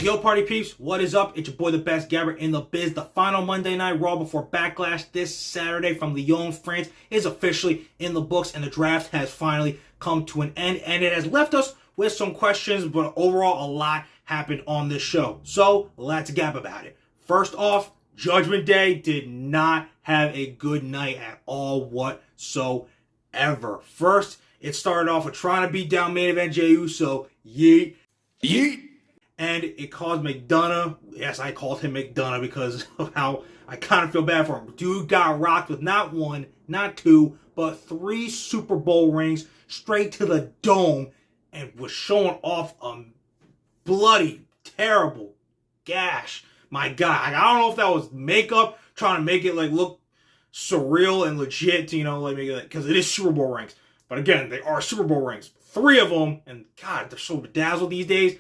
Yo, party peeps, what is up? It's your boy, the best Gabe in the biz. The final Monday Night Raw before Backlash this Saturday from Lyon, France is officially in the books, and the draft has finally come to an end, and it has left us with some questions, but overall, a lot happened on this show. So, let's gab about it. First off, Judgment Day did not have a good night at all whatsoever. First, it started off with trying to beat down main event Jey Uso. Yeet. Yeet. And it caused McDonough, yes, I called him McDonough because of how I kind of feel bad for him. Dude got rocked with not one, not two, but 3 Super Bowl rings straight to the dome and was showing off a bloody, terrible gash. My God, I don't know if that was makeup, trying to make it like look surreal and legit, you know, like because it is Super Bowl rings. But again, they are Super Bowl rings. 3 of them, and God, they're so bedazzled these days.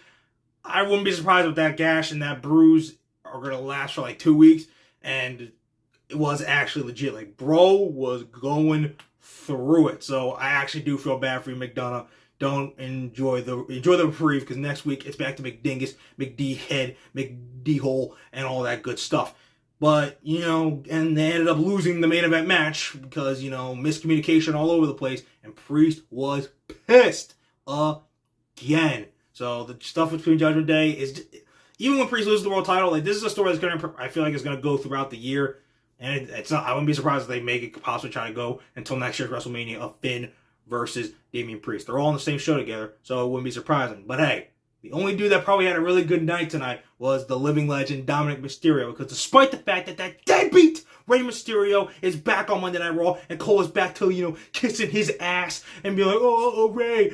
I wouldn't be surprised if that gash and that bruise are going to last for like 2 weeks. And it was actually legit. Like, bro was going through it. So I actually do feel bad for you, McDonough. Don't enjoy the reprieve, because next week it's back to McDingus, McD head, McD hole, and all that good stuff. But, you know, and they ended up losing the main event match because, you know, miscommunication all over the place. And Priest was pissed again. So the stuff between Judgment Day is, even when Priest loses the world title, like, this is a story that's I feel like it's going to go throughout the year. And it's not, I wouldn't be surprised if they make it possibly try to go until next year's WrestleMania of Finn versus Damian Priest. They're all on the same show together, so it wouldn't be surprising. But hey, the only dude that probably had a really good night tonight was the living legend Dominic Mysterio, because despite the fact that that deadbeat Rey Mysterio is back on Monday Night Raw, and Cole is back to, you know, kissing his ass and be like, Ray,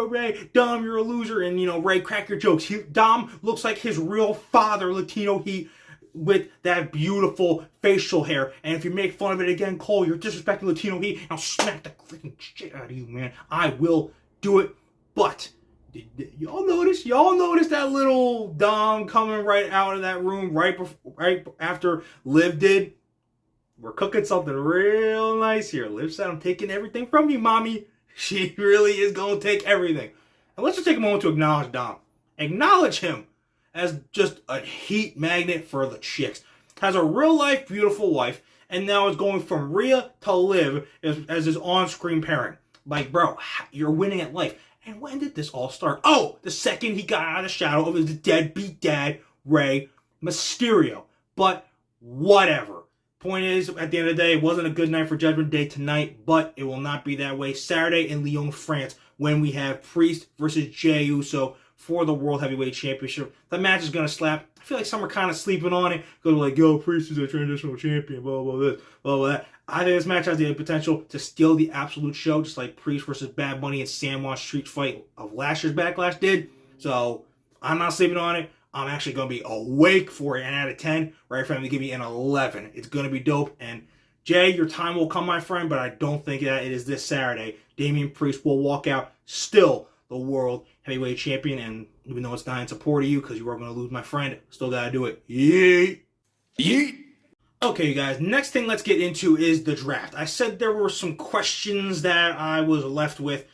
Ray, Dom, you're a loser, and, you know, Ray, crack your jokes. Dom looks like his real father, Latino Heat, with that beautiful facial hair. And if you make fun of it again, Cole, you're disrespecting Latino Heat, and I'll smack the freaking shit out of you, man. I will do it. But y'all notice that little Dom coming right out of that room right after Liv did? We're cooking something real nice here. Liv said, I'm taking everything from you, mommy. She really is going to take everything. And let's just take a moment to acknowledge Dom. Acknowledge him as just a heat magnet for the chicks. Has a real life beautiful wife, and now is going from Rhea to Liv as his on-screen pairing. Like, bro, you're winning at life. And when did this all start? Oh, the second he got out of the shadow of his deadbeat dad, Rey Mysterio. But whatever. Point is, at the end of the day, it wasn't a good night for Judgment Day tonight, but it will not be that way Saturday in Lyon, France, when we have Priest versus Jey Uso for the World Heavyweight Championship. The match is going to slap. I feel like some are kind of sleeping on it, because like, yo, Priest is a transitional champion, blah, blah, this, blah, blah, that. I think this match has the potential to steal the absolute show, just like Priest versus Bad Bunny and San Juan Street Fight of last year's Backlash did. So, I'm not sleeping on it. I'm actually going to be awake for it. And out of 10, right for him to give me an 11. It's going to be dope. And Jay, your time will come, my friend, but I don't think that it is this Saturday. Damian Priest will walk out still the World Heavyweight Champion. And even though it's not in support of you, because you are going to lose, my friend, still got to do it. Yeet. Yeet. Okay, you guys, next thing let's get into is the draft. I said there were some questions that I was left with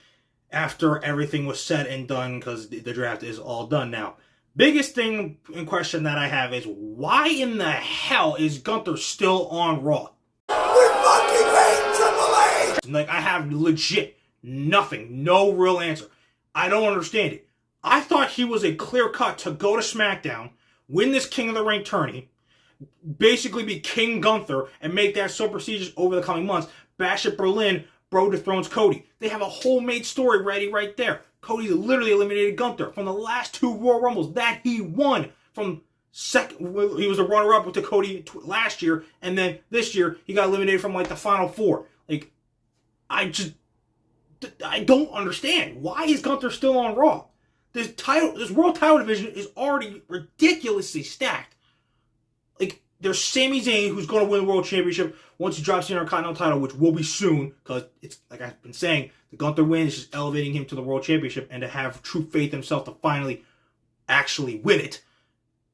after everything was said and done, because the draft is all done now. Biggest thing in question that I have is, why in the hell is Gunther still on Raw? We fucking hate Triple H! Like, I have legit nothing, no real answer. I don't understand it. I thought he was a clear cut to go to SmackDown, win this King of the Ring tourney, basically be King Gunther, and make that so prestigious over the coming months. Bash at Berlin, bro dethrones Cody. They have a whole made story ready right there. Cody literally eliminated Gunther from the last 2 Royal Rumbles that he won. From second, he was a runner-up to Cody last year, and then this year he got eliminated from like the final 4. Like, I don't understand. Why is Gunther still on Raw? This world title division is already ridiculously stacked. Like, there's Sami Zayn, who's going to win the World Championship once he drops the Intercontinental title, which will be soon, because it's, like I've been saying, the Gunther win is just elevating him to the World Championship, and to have true faith in himself to finally actually win it.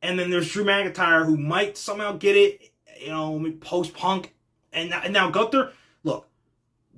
And then there's Drew McIntyre, who might somehow get it, you know, post-Punk. And now Gunther, look,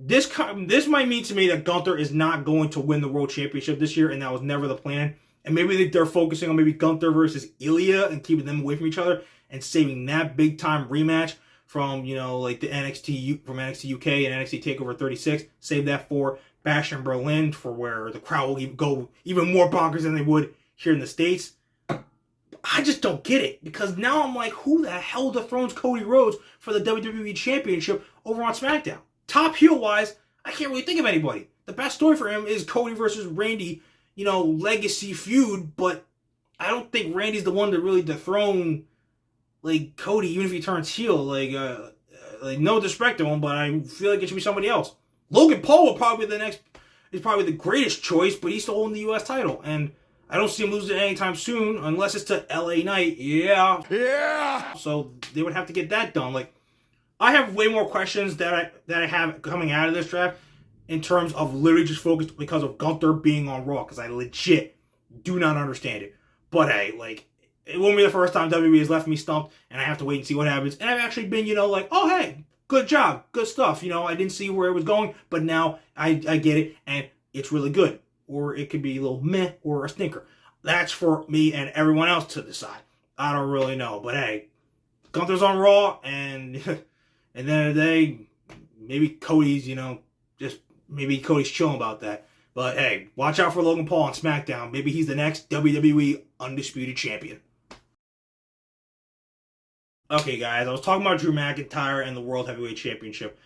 This might mean to me that Gunther is not going to win the World Championship this year, and that was never the plan. And maybe they're focusing on maybe Gunther versus Ilya and keeping them away from each other and saving that big time rematch from, like the NXT UK and NXT Takeover 36. Save that for Bash in Berlin, for where the crowd will go even more bonkers than they would here in the States. I just don't get it, because now I'm like, who the hell dethrones Cody Rhodes for the WWE Championship over on SmackDown? Top heel wise, I can't really think of anybody. The best story for him is Cody versus Randy, legacy feud, but I don't think Randy's the one to really dethrone Cody, even if he turns heel. No disrespect to him, but I feel like it should be somebody else. Logan Paul is probably the greatest choice, but he's still holding the U.S. title, and I don't see him losing it anytime soon, unless it's to LA Knight. Yeah. So they would have to get that done. I have way more questions that I have coming out of this draft in terms of literally just focused because of Gunther being on Raw, because I legit do not understand it. But hey, it won't be the first time WWE has left me stumped, and I have to wait and see what happens. And I've actually been, oh hey, good job, good stuff. I didn't see where it was going, but now I get it, and it's really good. Or it could be a little meh or a stinker. That's for me and everyone else to decide. I don't really know. But hey, Gunther's on Raw, and at the end of the day, maybe Cody's, maybe Cody's chilling about that. But hey, watch out for Logan Paul on SmackDown. Maybe he's the next WWE Undisputed Champion. Okay, guys, I was talking about Drew McIntyre and the World Heavyweight Championship.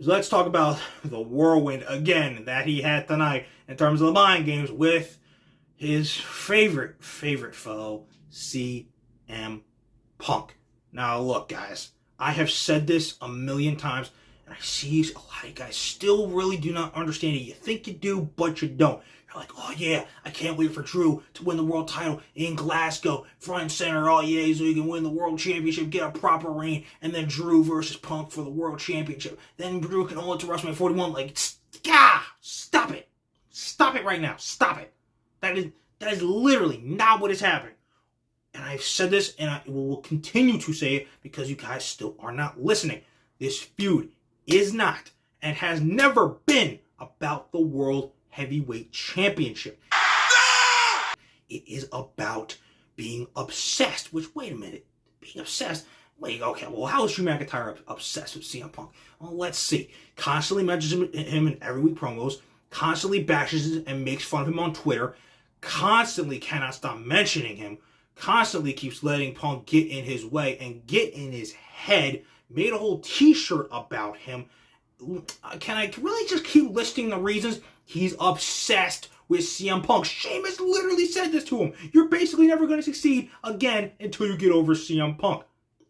So let's talk about the whirlwind again that he had tonight in terms of the mind games with his favorite foe, CM Punk. Now, look, guys, I have said this a million times, and I see a lot of guys still really do not understand it. You think you do, but you don't. You're like, oh yeah, I can't wait for Drew to win the world title in Glasgow, front and center. Oh yeah, so he can win the world championship, get a proper reign, and then Drew versus Punk for the world championship. Then Drew can hold it to WrestleMania 41. Stop it. Stop it right now. Stop it. That is literally not what is happening. And I've said this, and I will continue to say it because you guys still are not listening. This feud is not and has never been about the World Heavyweight Championship. It is about being obsessed, which, wait a minute, being obsessed? Wait, okay, well, how is Drew McIntyre obsessed with CM Punk? Well, let's see. Constantly mentions him in every week promos, constantly bashes and makes fun of him on Twitter, constantly cannot stop mentioning him, constantly keeps letting Punk get in his way and get in his head, made a whole t-shirt about him. Can I really just keep listing the reasons? He's obsessed with CM Punk. Sheamus literally said this to him. You're basically never going to succeed again until you get over CM Punk.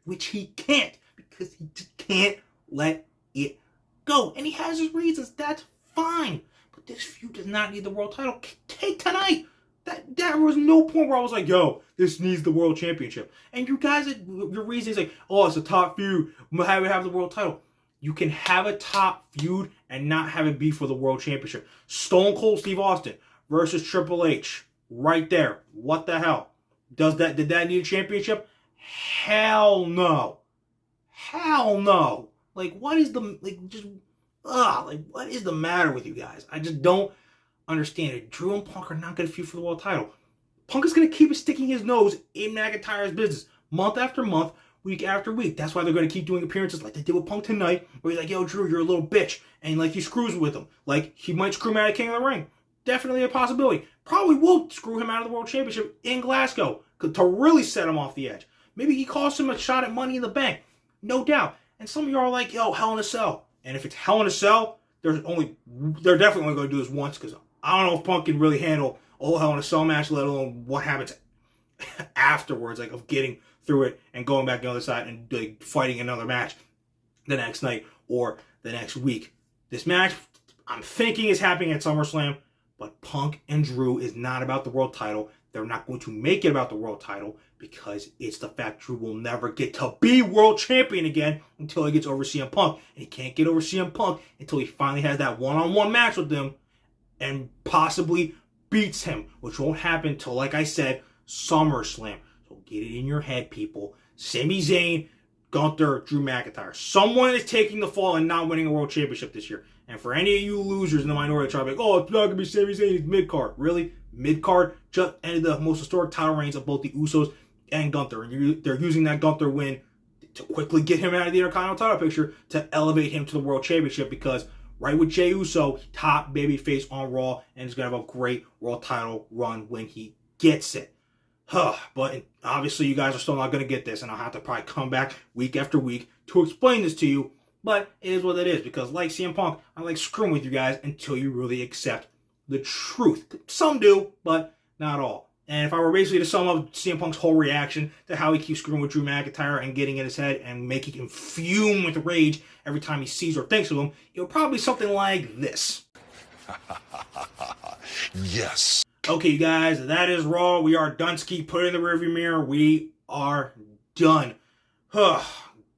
Which he can't, because he just can't let it go. And he has his reasons. That's fine. But this feud does not need the world title. Take tonight. There was no point where I was like, yo, this needs the world championship. And you guys, your reason is like, oh, it's a top feud. How do we have the world title? You can have a top feud and not have it be for the world championship. Stone Cold Steve Austin versus Triple H. Right there. What the hell? Did that need a championship? Hell no. Hell no. What is the what is the matter with you guys? I just don't understand it. Drew and Punk are not going to feud for the world title. Punk is going to keep sticking his nose in McIntyre's business month after month, week after week. That's why they're going to keep doing appearances like they did with Punk tonight, where he's like, yo, Drew, you're a little bitch. And he screws with him. He might screw him out of King of the Ring. Definitely a possibility. Probably will screw him out of the World Championship in Glasgow to really set him off the edge. Maybe he costs him a shot at Money in the Bank. No doubt. And some of you are like, yo, Hell in a Cell. And if it's Hell in a Cell, they're definitely only going to do this once, because I don't know if Punk can really handle a whole Hell in a Cell match, let alone what happens afterwards, of getting through it and going back to the other side and fighting another match the next night or the next week. This match, I'm thinking, is happening at SummerSlam, but Punk and Drew is not about the world title. They're not going to make it about the world title because it's the fact Drew will never get to be world champion again until he gets over CM Punk. And he can't get over CM Punk until he finally has that one-on-one match with him and possibly beats him, which won't happen until, like I said, SummerSlam. So get it in your head, people. Sami Zayn, Gunther, Drew McIntyre. Someone is taking the fall and not winning a world championship this year. And for any of you losers in the minority, try to be like, oh, it's not going to be Sami Zayn, he's mid-card. Really? Mid-card just ended the most historic title reigns of both the Usos and Gunther. And they're using that Gunther win to quickly get him out of the Intercontinental title picture to elevate him to the World Championship, because right with Jey Uso, top babyface on Raw, and he's going to have a great World title run when he gets it. But obviously you guys are still not going to get this, and I'll have to probably come back week after week to explain this to you. But it is what it is, because like CM Punk, I like screwing with you guys until you really accept the truth. Some do, but not all. And if I were basically to sum up CM Punk's whole reaction to how he keeps screwing with Drew McIntyre and getting in his head and making him fume with rage every time he sees or thinks of him, it would probably be something like this. Yes. Okay, you guys, that is Raw. We are Dunsky. Put it in the rearview mirror. We are done. A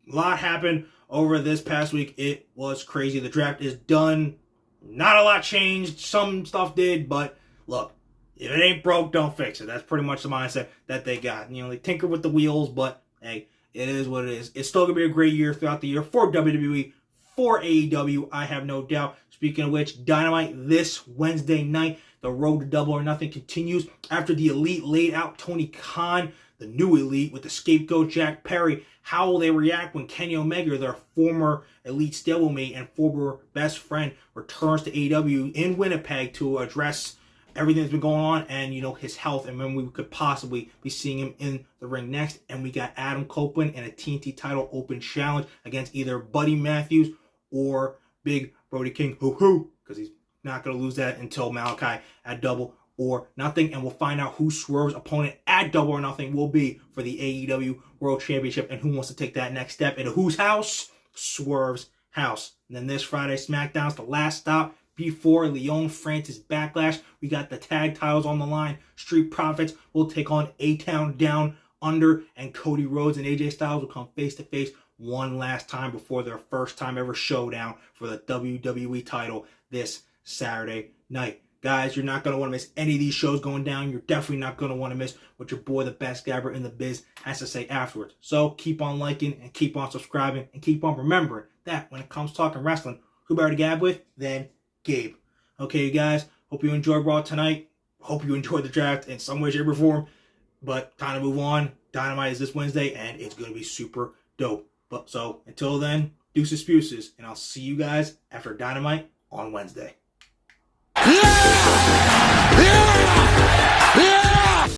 lot happened over this past week. It was crazy. The draft is done. Not a lot changed. Some stuff did, but look, if it ain't broke, don't fix it. That's pretty much the mindset that they got. You know, they tinker with the wheels, but hey, it is what it is. It's still going to be a great year throughout the year for WWE, for AEW, I have no doubt. Speaking of which, Dynamite this Wednesday night. The road to Double or Nothing continues after the Elite laid out Tony Khan, the new Elite, with the scapegoat Jack Perry. How will they react when Kenny Omega, their former Elite stablemate and former best friend, returns to AEW in Winnipeg to address everything that's been going on and, you know, his health and when we could possibly be seeing him in the ring next? And we got Adam Copeland in a TNT title open challenge against either Buddy Matthews or Big Brody King, because he's not going to lose that until Malachi at Double or Nothing. And we'll find out who Swerve's opponent at Double or Nothing will be for the AEW World Championship and who wants to take that next step into whose house? Swerve's house. And then this Friday, SmackDown's the last stop before Leon Francis Backlash. We got the tag titles on the line. Street Profits will take on A-Town Down Under, and Cody Rhodes and AJ Styles will come face to face one last time before their first time ever showdown for the WWE title this Saturday night. Guys, you're not going to want to miss any of these shows going down. You're definitely not going to want to miss what your boy, the best gabber in the biz, has to say afterwards. So keep on liking and keep on subscribing and keep on remembering that when it comes to talking wrestling, who better to gab with than Gabe. Okay, you guys, hope you enjoyed Raw tonight. Hope you enjoyed the draft in some way, shape, or form. But time to move on. Dynamite is this Wednesday, and it's going to be super dope. But so until then, deuces, spuces, and I'll see you guys after Dynamite on Wednesday. Yeah!